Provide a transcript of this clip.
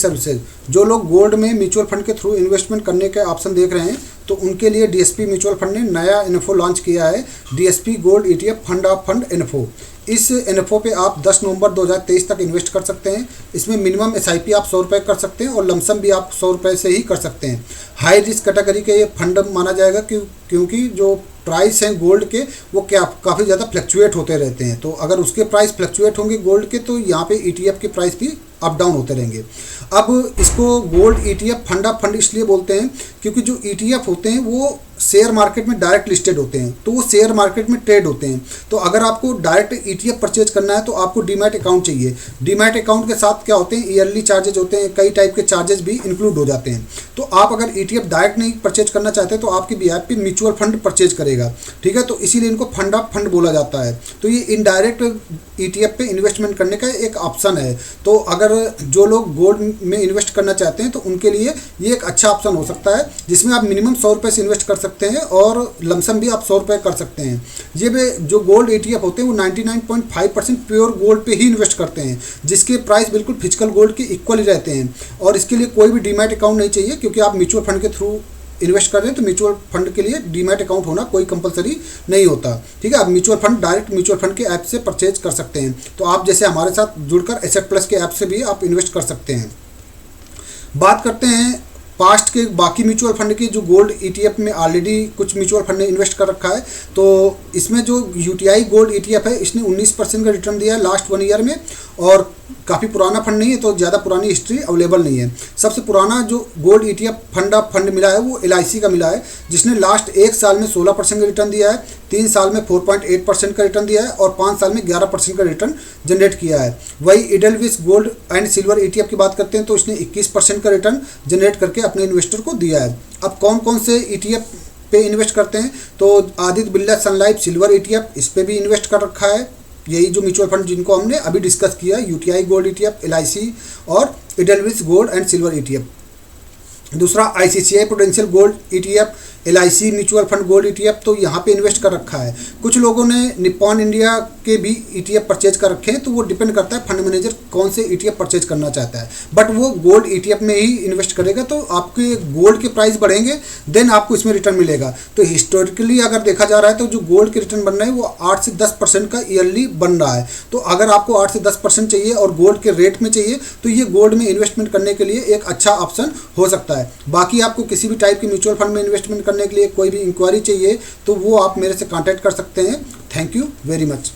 Services. जो लोग gold में म्यूचुअल फंड के थ्रू इन्वेस्टमेंट करने के ऑप्शन देख रहे हैं तो उनके लिए डीएसपी म्यूचुअल फंड ने नया इन्फो लॉन्च किया है, DSP gold ETF fund of fund info. इस इन्फो पे आप 10 नवंबर 2023 तक इन्वेस्ट कर सकते हैं। इसमें मिनिमम एसआईपी आप 100 रुपये कर सकते हैं और लमसम भी आप 100 रुपये से ही कर सकते हैं। हाई रिस्क कैटेगरी के ये फंड माना जाएगा क्योंकि जो प्राइस हैं गोल्ड के वो काफ़ी ज़्यादा फ्लक्चुएट होते रहते हैं। तो अगर उसके प्राइस फ्लक्चुएट होंगे गोल्ड के तो यहाँ पे ईटीएफ के प्राइस भी अप डाउन होते रहेंगे। अब इसको gold ETF fund of fund इसलिए बोलते हैं क्योंकि जो ईटीएफ होते हैं वो शेयर मार्केट में डायरेक्ट लिस्टेड होते हैं, तो वो शेयर मार्केट में ट्रेड होते हैं। तो अगर आपको डायरेक्ट ईटीएफ परचेज करना है तो आपको डीमैट अकाउंट चाहिए। डीमैट अकाउंट के साथ क्या होते हैं, ईयरली चार्जेज होते हैं, कई टाइप के चार्जेस भी इंक्लूड हो जाते हैं। तो आप अगर ईटीएफ डायरेक्ट नहीं परचेज करना चाहते तो आपकी बीआईएफ पे म्यूचुअल फंड परचेज करेगा, ठीक है। तो इसीलिए इनको फंड ऑफ फंड बोला जाता है। तो ये इनडायरेक्ट ईटीएफ पे इन्वेस्टमेंट करने का एक ऑप्शन है। तो अगर जो लोग गोल्ड में इन्वेस्ट करना चाहते हैं तो उनके लिए ये एक अच्छा ऑप्शन हो सकता है, जिसमें आप मिनिमम 100 रुपये से इन्वेस्ट कर सकते हैं और लमसम भी आप 100 रुपये कर सकते हैं। ये जो गोल्ड ईटीएफ होते हैं वो 99.5% प्योर गोल्ड पे ही इन्वेस्ट करते हैं, जिसके प्राइस बिल्कुल फिजिकल गोल्ड के इक्वल ही रहते हैं। और इसके लिए कोई भी डीमैट अकाउंट नहीं चाहिए, क्योंकि आप म्यूचुअल फंड के थ्रू इन्वेस्ट कर रहे हैं तो म्यूचुअल फंड के लिए डीमैट अकाउंट होना कोई कंपलसरी नहीं होता, ठीक है। आप mutual fund direct mutual fund के ऐप से परचेज कर सकते हैं। तो आप जैसे हमारे साथ जुड़कर एसेट प्लस के ऐप से भी आप इन्वेस्ट कर सकते हैं। बात करते हैं पास्ट के बाकी म्यूचुअल फंड की। जो गोल्ड ईटीएफ में ऑलरेडी कुछ म्यूचुअल फंड ने इन्वेस्ट कर रखा है, तो इसमें जो यूटीआई गोल्ड ईटीएफ है इसने 19% का रिटर्न दिया है लास्ट 1 ईयर में, और काफ़ी पुराना फंड नहीं है तो ज़्यादा पुरानी हिस्ट्री अवेलेबल नहीं है। सबसे पुराना जो gold ETF fund of fund मिला है वो एलआईसी का मिला है, जिसने लास्ट 1 साल में 16% का रिटर्न दिया है, 3 साल में 4.8% का रिटर्न दिया है और 5 साल में 11% का रिटर्न जनरेट किया है। वही इडेलविस गोल्ड एंड सिल्वर ईटीएफ की बात करते हैं तो इसने 21% का रिटर्न जनरेट करके अपने इन्वेस्टर को दिया है। अब कौन कौन से ईटीएफ पे इन्वेस्ट करते हैं, तो आदित्य बिरला सन लाइफ सिल्वर ईटीएफ, इस पे भी इन्वेस्ट कर रखा है। यही जो म्यूचुअल फंड जिनको हमने अभी डिस्कस किया, यूटीआई गोल्ड ईटीएफ, एलआईसी और इडेलविस गोल्ड एंड सिल्वर ईटीएफ। दूसरा ICCI prudential gold ETF, LIC mutual fund gold ETF, तो यहाँ पे इन्वेस्ट कर रखा है। कुछ लोगों ने निप्पॉन इंडिया के भी ईटीएफ परचेज कर रखे हैं, तो वो डिपेंड करता है फंड मैनेजर कौन से ईटीएफ परचेज करना चाहता है। बट वो गोल्ड ईटीएफ में ही इन्वेस्ट करेगा तो आपके गोल्ड के प्राइस बढ़ेंगे, देन आपको इसमें रिटर्न मिलेगा। तो हिस्टोरिकली अगर देखा जा रहा है तो जो गोल्ड के रिटर्न बन रहे हैं वो 8 से 10% का ईयरली बन रहा है। तो अगर आपको 8 से 10% चाहिए और गोल्ड के रेट में चाहिए तो ये गोल्ड में इन्वेस्टमेंट करने के लिए एक अच्छा ऑप्शन हो सकता है। बाकी आपको किसी भी टाइप के म्यूचुअल फंड में इन्वेस्टमेंट करने के लिए कोई भी इंक्वायरी चाहिए तो वो आप मेरे से कांटेक्ट कर सकते हैं। Thank you very much.